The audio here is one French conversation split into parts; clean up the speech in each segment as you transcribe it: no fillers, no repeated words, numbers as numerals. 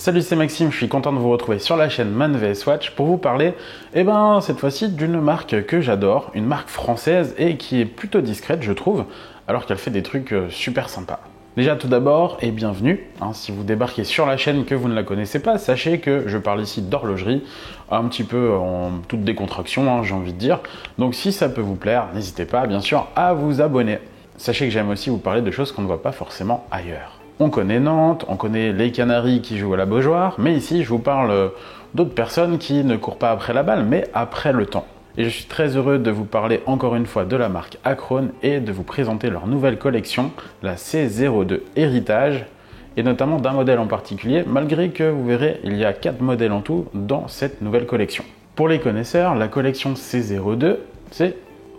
Salut, c'est Maxime, je suis content de vous retrouver sur la chaîne Man vs Watch pour vous parler, cette fois-ci d'une marque que j'adore, une marque française et qui est plutôt discrète je trouve, alors qu'elle fait des trucs super sympas. Déjà tout d'abord, et bienvenue, si vous débarquez sur la chaîne que vous ne la connaissez pas, sachez que je parle ici d'horlogerie, un petit peu en toute décontraction, j'ai envie de dire. Donc si ça peut vous plaire, n'hésitez pas bien sûr à vous abonner. Sachez que j'aime aussi vous parler de choses qu'on ne voit pas forcément ailleurs. On connaît Nantes, on connaît les Canaries qui jouent à la Beaujoire, mais ici je vous parle d'autres personnes qui ne courent pas après la balle, mais après le temps. Et je suis très heureux de vous parler encore une fois de la marque Acrone et de vous présenter leur nouvelle collection, la C02 Héritage, et notamment d'un modèle en particulier, malgré que vous verrez, il y a 4 modèles en tout dans cette nouvelle collection. Pour les connaisseurs, la collection C02, c'est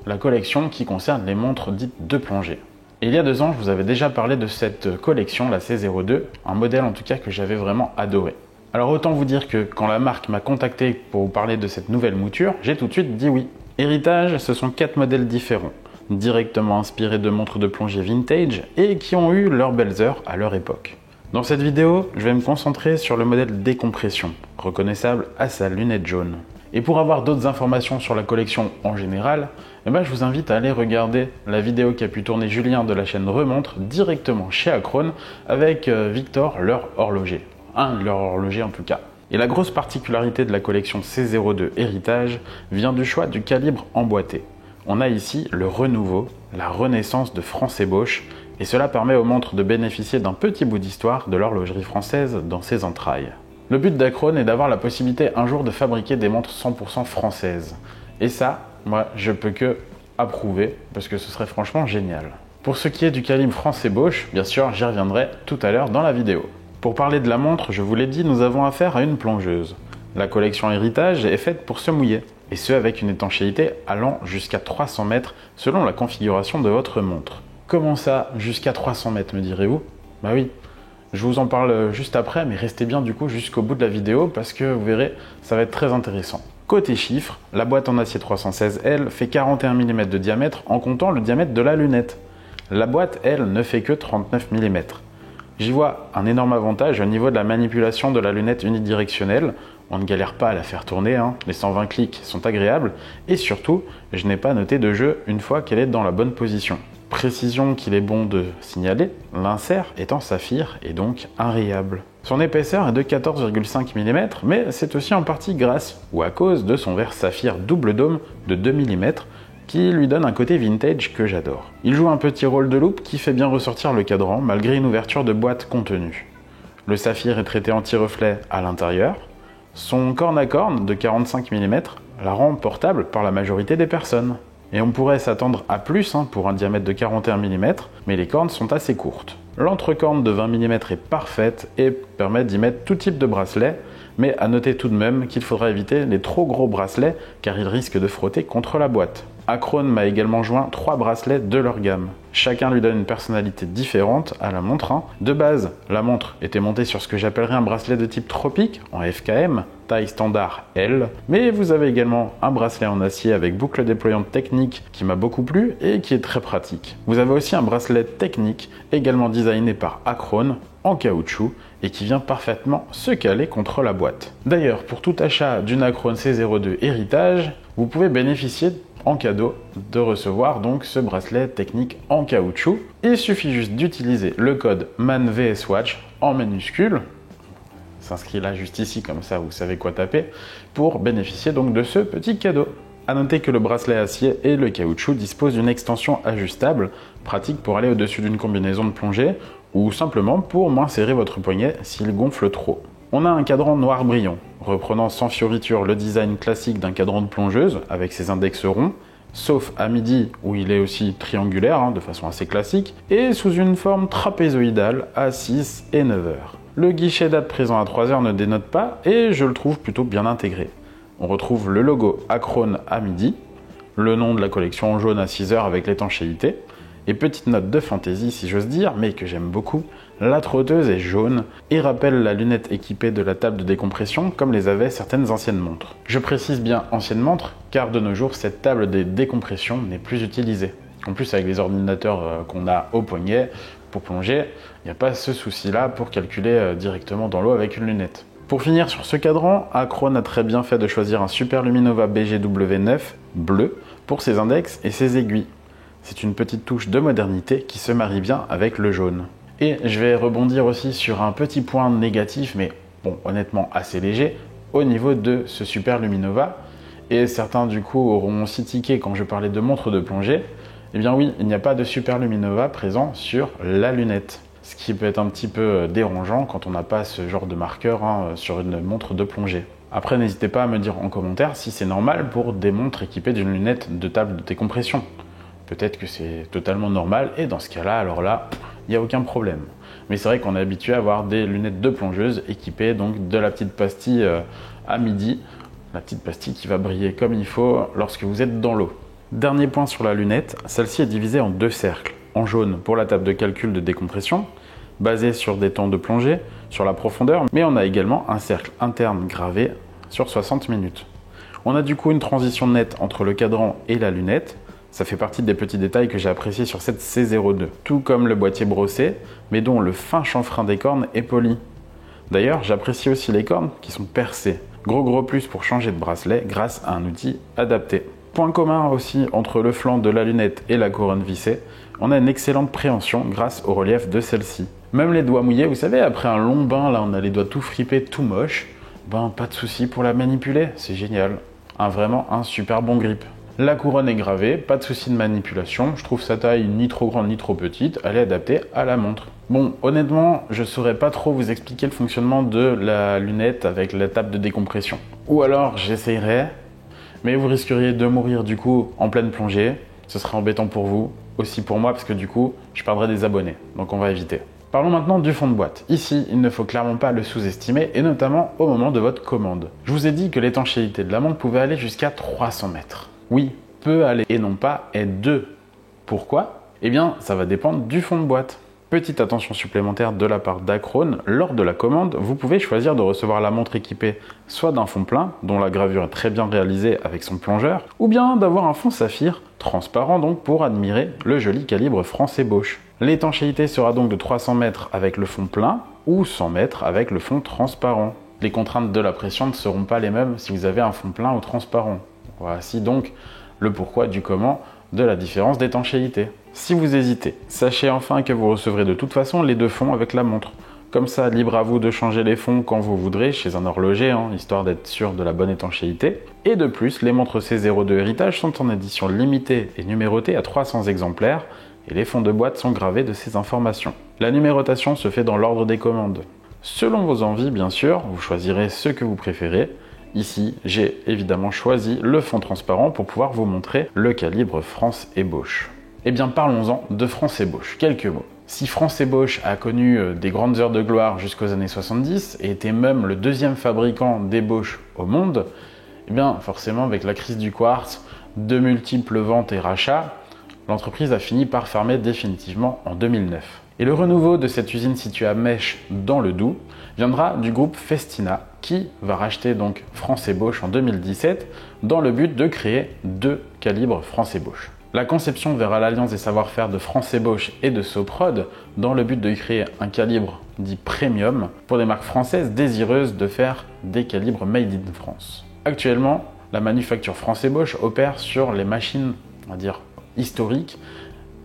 la collection qui concerne les montres dites de plongée. Et il y a 2 ans, je vous avais déjà parlé de cette collection, la C02, un modèle en tout cas que j'avais vraiment adoré. Alors autant vous dire que quand la marque m'a contacté pour vous parler de cette nouvelle mouture, j'ai tout de suite dit oui. Héritage, ce sont 4 modèles différents, directement inspirés de montres de plongée vintage et qui ont eu leurs belles heures à leur époque. Dans cette vidéo, je vais me concentrer sur le modèle décompression, reconnaissable à sa lunette jaune. Et pour avoir d'autres informations sur la collection en général, je vous invite à aller regarder la vidéo qu'a pu tourner Julien de la chaîne Remontre directement chez Acrone avec Victor, leur horloger. Un de leurs horlogers en tout cas. Et la grosse particularité de la collection C02 Héritage vient du choix du calibre emboîté. On a ici le renouveau, la renaissance de France Ébauche, et cela permet aux montres de bénéficier d'un petit bout d'histoire de l'horlogerie française dans ses entrailles. Le but d'Acrone est d'avoir la possibilité un jour de fabriquer des montres 100% françaises. Et ça, moi, je peux que approuver, parce que ce serait franchement génial. Pour ce qui est du calibre France Ébauche, bien sûr, j'y reviendrai tout à l'heure dans la vidéo. Pour parler de la montre, je vous l'ai dit, nous avons affaire à une plongeuse. La collection Héritage est faite pour se mouiller, et ce avec une étanchéité allant jusqu'à 300 mètres selon la configuration de votre montre. Comment ça, jusqu'à 300 mètres, me direz-vous? Bah oui. Je vous en parle juste après, mais restez bien du coup jusqu'au bout de la vidéo parce que vous verrez, ça va être très intéressant. Côté chiffres, la boîte en acier 316L fait 41 mm de diamètre en comptant le diamètre de la lunette. La boîte, elle, ne fait que 39 mm. J'y vois un énorme avantage au niveau de la manipulation de la lunette unidirectionnelle. On ne galère pas à la faire tourner, les 120 clics sont agréables et surtout, je n'ai pas noté de jeu une fois qu'elle est dans la bonne position. Précision qu'il est bon de signaler, l'insert est en saphir et donc inrayable. Son épaisseur est de 14,5 mm, mais c'est aussi en partie grâce ou à cause de son verre saphir double dôme de 2 mm qui lui donne un côté vintage que j'adore. Il joue un petit rôle de loupe qui fait bien ressortir le cadran malgré une ouverture de boîte contenue. Le saphir est traité anti-reflet à l'intérieur. Son corne à corne de 45 mm la rend portable par la majorité des personnes. Et on pourrait s'attendre à plus pour un diamètre de 41 mm, mais les cornes sont assez courtes. L'entrecorne de 20 mm est parfaite et permet d'y mettre tout type de bracelet, mais à noter tout de même qu'il faudra éviter les trop gros bracelets car ils risquent de frotter contre la boîte. Acrone m'a également joint 3 bracelets de leur gamme. Chacun lui donne une personnalité différente à la montre. De base, la montre était montée sur ce que j'appellerais un bracelet de type tropique, en FKM, taille standard L, mais vous avez également un bracelet en acier avec boucle déployante technique qui m'a beaucoup plu et qui est très pratique. Vous avez aussi un bracelet technique, également designé par Acrone, en caoutchouc, et qui vient parfaitement se caler contre la boîte. D'ailleurs, pour tout achat d'une Acrone C02 Héritage, vous pouvez bénéficier en cadeau de recevoir donc ce bracelet technique en caoutchouc. Il suffit juste d'utiliser le code MANVSWatch en minuscule, s'inscrit là juste ici comme ça vous savez quoi taper, pour bénéficier donc de ce petit cadeau. A noter que le bracelet acier et le caoutchouc disposent d'une extension ajustable, pratique pour aller au-dessus d'une combinaison de plongée ou simplement pour moins serrer votre poignet s'il gonfle trop. On a un cadran noir brillant, reprenant sans fioriture le design classique d'un cadran de plongeuse avec ses index ronds, sauf à midi où il est aussi triangulaire de façon assez classique, et sous une forme trapézoïdale à 6 et 9 heures. Le guichet date présent à 3 heures ne dénote pas et je le trouve plutôt bien intégré. On retrouve le logo Acrone à midi, le nom de la collection en jaune à 6 heures avec l'étanchéité, et petite note de fantaisie si j'ose dire, mais que j'aime beaucoup, la trotteuse est jaune et rappelle la lunette équipée de la table de décompression comme les avaient certaines anciennes montres. Je précise bien anciennes montres car de nos jours cette table de décompression n'est plus utilisée. En plus avec les ordinateurs qu'on a au poignet, pour plonger, il n'y a pas ce souci-là pour calculer directement dans l'eau avec une lunette. Pour finir sur ce cadran, Acrone a très bien fait de choisir un Super Luminova BGW9 bleu pour ses index et ses aiguilles. C'est une petite touche de modernité qui se marie bien avec le jaune. Et je vais rebondir aussi sur un petit point négatif, mais bon, honnêtement assez léger, au niveau de ce Super Luminova. Et certains du coup auront aussi tiqué quand je parlais de montre de plongée. Eh bien oui, il n'y a pas de Super Luminova présent sur la lunette. Ce qui peut être un petit peu dérangeant quand on n'a pas ce genre de marqueur sur une montre de plongée. Après, n'hésitez pas à me dire en commentaire si c'est normal pour des montres équipées d'une lunette de table de décompression. Peut-être que c'est totalement normal et dans ce cas-là, alors là, il n'y a aucun problème. Mais c'est vrai qu'on est habitué à avoir des lunettes de plongeuse équipées donc de la petite pastille à midi. La petite pastille qui va briller comme il faut lorsque vous êtes dans l'eau. Dernier point sur la lunette, celle-ci est divisée en deux cercles. En jaune pour la table de calcul de décompression, basée sur des temps de plongée, sur la profondeur, mais on a également un cercle interne gravé sur 60 minutes. On a du coup une transition nette entre le cadran et la lunette. Ça fait partie des petits détails que j'ai appréciés sur cette C02. Tout comme le boîtier brossé, mais dont le fin chanfrein des cornes est poli. D'ailleurs, j'apprécie aussi les cornes qui sont percées. Gros plus pour changer de bracelet grâce à un outil adapté. Point commun aussi entre le flanc de la lunette et la couronne vissée, on a une excellente préhension grâce au relief de celle-ci. Même les doigts mouillés, vous savez, après un long bain, là on a les doigts tout fripés, tout moches, ben pas de souci pour la manipuler, c'est génial. Vraiment un super bon grip. La couronne est gravée, pas de souci de manipulation, je trouve sa taille ni trop grande ni trop petite, elle est adaptée à la montre. Bon, honnêtement, je saurais pas trop vous expliquer le fonctionnement de la lunette avec la table de décompression. Ou alors j'essayerai, mais vous risqueriez de mourir du coup en pleine plongée, ce serait embêtant pour vous, aussi pour moi parce que du coup, je perdrais des abonnés, donc on va éviter. Parlons maintenant du fond de boîte. Ici, il ne faut clairement pas le sous-estimer, et notamment au moment de votre commande. Je vous ai dit que l'étanchéité de la montre pouvait aller jusqu'à 300 mètres. Oui, peut aller et non pas est 2. Pourquoi? Eh bien, ça va dépendre du fond de boîte. Petite attention supplémentaire de la part d'Acrone, lors de la commande, vous pouvez choisir de recevoir la montre équipée soit d'un fond plein, dont la gravure est très bien réalisée avec son plongeur, ou bien d'avoir un fond saphir, transparent donc pour admirer le joli calibre français Bosch. L'étanchéité sera donc de 300 mètres avec le fond plein, ou 100 mètres avec le fond transparent. Les contraintes de la pression ne seront pas les mêmes si vous avez un fond plein ou transparent. Voici donc le pourquoi du comment de la différence d'étanchéité. Si vous hésitez, sachez enfin que vous recevrez de toute façon les deux fonds avec la montre. Comme ça, libre à vous de changer les fonds quand vous voudrez chez un horloger, histoire d'être sûr de la bonne étanchéité. Et de plus, les montres C02 Héritage sont en édition limitée et numérotée à 300 exemplaires, et les fonds de boîte sont gravés de ces informations. La numérotation se fait dans l'ordre des commandes. Selon vos envies, bien sûr, vous choisirez ce que vous préférez. Ici, j'ai évidemment choisi le fond transparent pour pouvoir vous montrer le calibre France et Bosch. Eh bien, parlons-en de France et Bosch. Quelques mots. Si France et Bosch a connu des grandes heures de gloire jusqu'aux années 70 et était même le deuxième fabricant d'ébauches au monde, eh bien, forcément, avec la crise du quartz, de multiples ventes et rachats, l'entreprise a fini par fermer définitivement en 2009. Et le renouveau de cette usine située à Mèche, dans le Doubs, viendra du groupe Festina, qui va racheter donc France et Bosch en 2017 dans le but de créer deux calibres France et Bosch. La conception verra l'alliance des savoir-faire de France et Bosch et de Soprod dans le but de créer un calibre dit premium pour des marques françaises désireuses de faire des calibres made in France. Actuellement, la manufacture France et Bosch opère sur les machines, on va dire, historiques,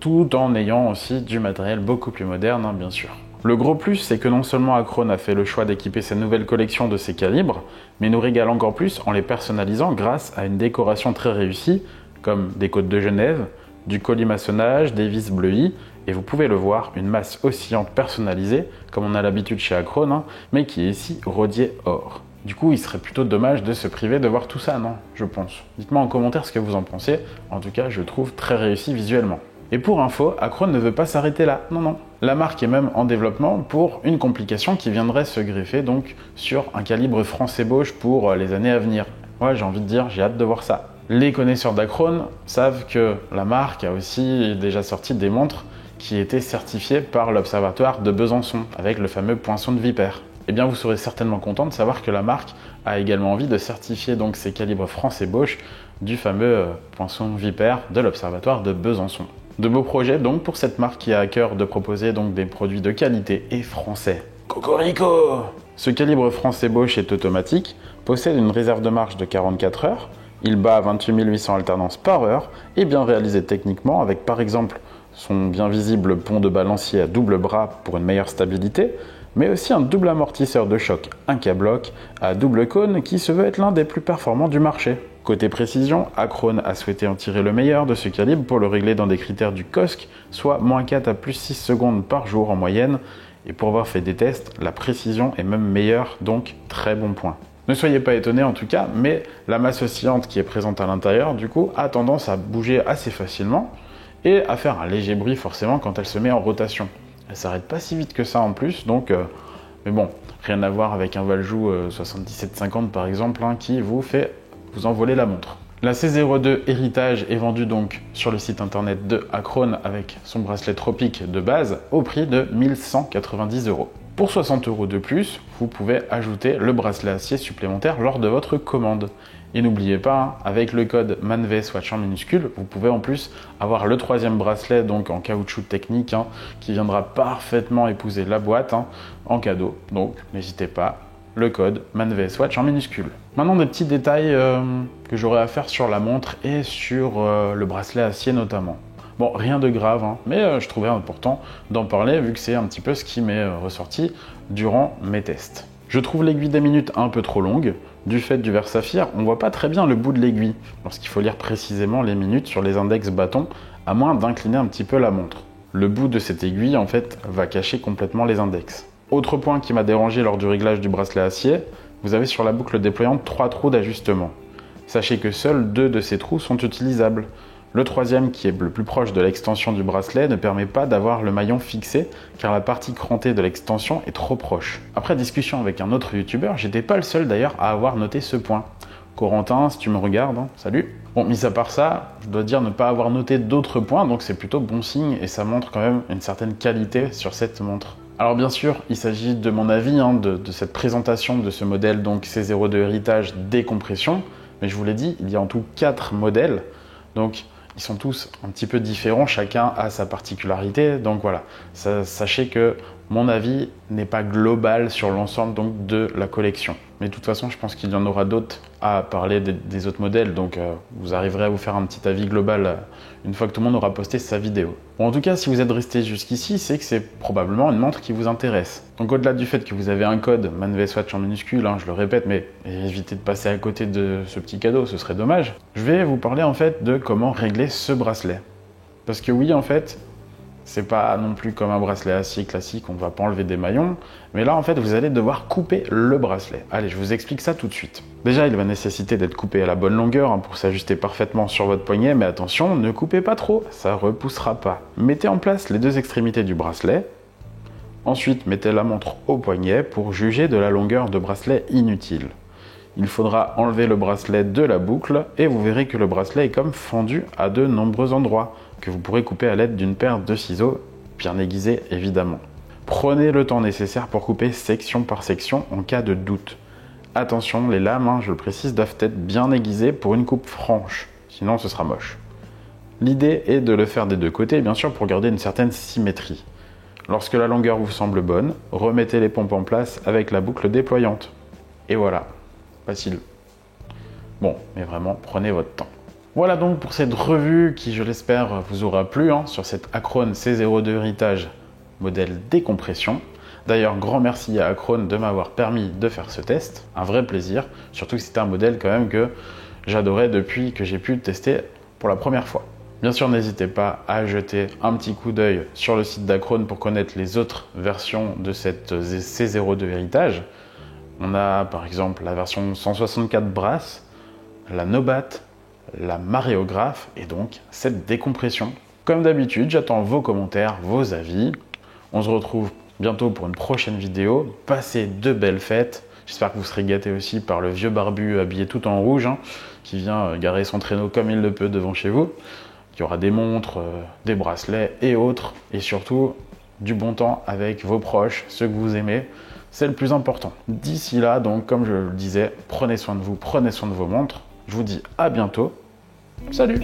tout en ayant aussi du matériel beaucoup plus moderne, bien sûr. Le gros plus, c'est que non seulement Acrone a fait le choix d'équiper sa nouvelle collection de ces calibres, mais nous régale encore plus en les personnalisant grâce à une décoration très réussie, comme des côtes de Genève, du colimaçonnage, des vis bleuies, et vous pouvez le voir, une masse oscillante personnalisée, comme on a l'habitude chez Acrone, mais qui est ici rodier or. Du coup, il serait plutôt dommage de se priver de voir tout ça, non? Je pense. Dites-moi en commentaire ce que vous en pensez, en tout cas, je le trouve très réussi visuellement. Et pour info, Acrone ne veut pas s'arrêter là, non. La marque est même en développement pour une complication qui viendrait se greffer donc sur un calibre France et Bosch pour les années à venir. Ouais, j'ai envie de dire, j'ai hâte de voir ça. Les connaisseurs d'Acrone savent que la marque a aussi déjà sorti des montres qui étaient certifiées par l'Observatoire de Besançon, avec le fameux poinçon de vipère. Eh bien, vous serez certainement content de savoir que la marque a également envie de certifier donc ces calibres France et Bosch du fameux poinçon vipère de l'Observatoire de Besançon. De beaux projets donc pour cette marque qui a à cœur de proposer donc des produits de qualité et français. Cocorico! Ce calibre français Bosch est automatique, possède une réserve de marche de 44 heures, il bat à 28 800 alternances par heure et bien réalisé techniquement avec par exemple son bien visible pont de balancier à double bras pour une meilleure stabilité, mais aussi un double amortisseur de choc Incabloc à double cône qui se veut être l'un des plus performants du marché. Côté précision, Acrone a souhaité en tirer le meilleur de ce calibre pour le régler dans des critères du COSC, soit -4 à +6 secondes par jour en moyenne, et pour avoir fait des tests, la précision est même meilleure, donc très bon point. Ne soyez pas étonnés en tout cas, mais la masse oscillante qui est présente à l'intérieur, du coup, a tendance à bouger assez facilement et à faire un léger bruit forcément quand elle se met en rotation. Elle s'arrête pas si vite que ça en plus, donc mais bon, rien à voir avec un Valjoux 7750 par exemple, hein, qui vous fait vous envoler la montre. La C02 Héritage est vendue donc sur le site internet de Acrone avec son bracelet Tropique de base au prix de 1190 €. Pour 60 € de plus, vous pouvez ajouter le bracelet acier supplémentaire lors de votre commande. Et n'oubliez pas, hein, avec le code MANVSWATCH en minuscule, vous pouvez en plus avoir le troisième bracelet donc en caoutchouc technique, hein, qui viendra parfaitement épouser la boîte, hein, en cadeau. Donc n'hésitez pas, le code MANVSWATCH en minuscule. Maintenant des petits détails que j'aurais à faire sur la montre et sur le bracelet acier notamment. Bon, rien de grave, hein, mais je trouvais important d'en parler vu que c'est un petit peu ce qui m'est ressorti durant mes tests. Je trouve l'aiguille des minutes un peu trop longue. Du fait du verre saphir, on voit pas très bien le bout de l'aiguille lorsqu'il faut lire précisément les minutes sur les index bâtons, à moins d'incliner un petit peu la montre. Le bout de cette aiguille, en fait, va cacher complètement les index. Autre point qui m'a dérangé lors du réglage du bracelet acier, vous avez sur la boucle déployante 3 trous d'ajustement. Sachez que seuls 2 de ces trous sont utilisables. Le troisième, qui est le plus proche de l'extension du bracelet, ne permet pas d'avoir le maillon fixé car la partie crantée de l'extension est trop proche. Après discussion avec un autre youtubeur, j'étais pas le seul d'ailleurs à avoir noté ce point. Corentin, si tu me regardes, hein, salut. Bon, mis à part ça, je dois dire ne pas avoir noté d'autres points, donc c'est plutôt bon signe et ça montre quand même une certaine qualité sur cette montre. Alors bien sûr, il s'agit de mon avis, hein, de cette présentation de ce modèle donc C02 Héritage décompression, mais je vous l'ai dit, il y a en tout 4 modèles, donc ils sont tous un petit peu différents, chacun a sa particularité, donc voilà. Sachez que mon avis n'est pas global sur l'ensemble donc de la collection. Mais de toute façon, je pense qu'il y en aura d'autres à parler des autres modèles, donc vous arriverez à vous faire un petit avis global une fois que tout le monde aura posté sa vidéo. Bon, en tout cas, si vous êtes resté jusqu'ici, c'est que c'est probablement une montre qui vous intéresse. Donc au-delà du fait que vous avez un code MANVSWATCH en minuscule, hein, je le répète, mais évitez de passer à côté de ce petit cadeau, ce serait dommage. Je vais vous parler en fait de comment régler ce bracelet. Parce que oui, en fait, c'est pas non plus comme un bracelet acier classique, on ne va pas enlever des maillons. Mais là, en fait, vous allez devoir couper le bracelet. Allez, je vous explique ça tout de suite. Déjà, il va nécessiter d'être coupé à la bonne longueur, hein, pour s'ajuster parfaitement sur votre poignet. Mais attention, ne coupez pas trop, ça repoussera pas. Mettez en place les deux extrémités du bracelet. Ensuite, mettez la montre au poignet pour juger de la longueur de bracelet inutile. Il faudra enlever le bracelet de la boucle et vous verrez que le bracelet est comme fendu à de nombreux endroits, que vous pourrez couper à l'aide d'une paire de ciseaux, bien aiguisés évidemment. Prenez le temps nécessaire pour couper section par section en cas de doute. Attention, les lames, hein, je le précise, doivent être bien aiguisées pour une coupe franche, sinon ce sera moche. L'idée est de le faire des deux côtés, bien sûr, pour garder une certaine symétrie. Lorsque la longueur vous semble bonne, remettez les pompes en place avec la boucle déployante. Et voilà, facile. Bon, mais vraiment, prenez votre temps. Voilà donc pour cette revue qui, je l'espère, vous aura plu, hein, sur cette Acrone C02 Héritage modèle décompression. D'ailleurs, grand merci à Acrone de m'avoir permis de faire ce test. Un vrai plaisir, surtout que c'était un modèle quand même que j'adorais depuis que j'ai pu le tester pour la première fois. Bien sûr, n'hésitez pas à jeter un petit coup d'œil sur le site d'Acrone pour connaître les autres versions de cette C02 Héritage. On a par exemple la version 164 brasses, la Nobat, la Maréographe et donc cette décompression. Comme d'habitude, j'attends vos commentaires, vos avis. On se retrouve bientôt pour une prochaine vidéo. Passez de belles fêtes. J'espère que vous serez gâtés aussi par le vieux barbu habillé tout en rouge, hein, qui vient garer son traîneau comme il le peut devant chez vous. Il y aura des montres, des bracelets et autres. Et surtout, du bon temps avec vos proches, ceux que vous aimez. C'est le plus important. D'ici là, donc, comme je le disais, prenez soin de vous, prenez soin de vos montres. Je vous dis à bientôt. Salut!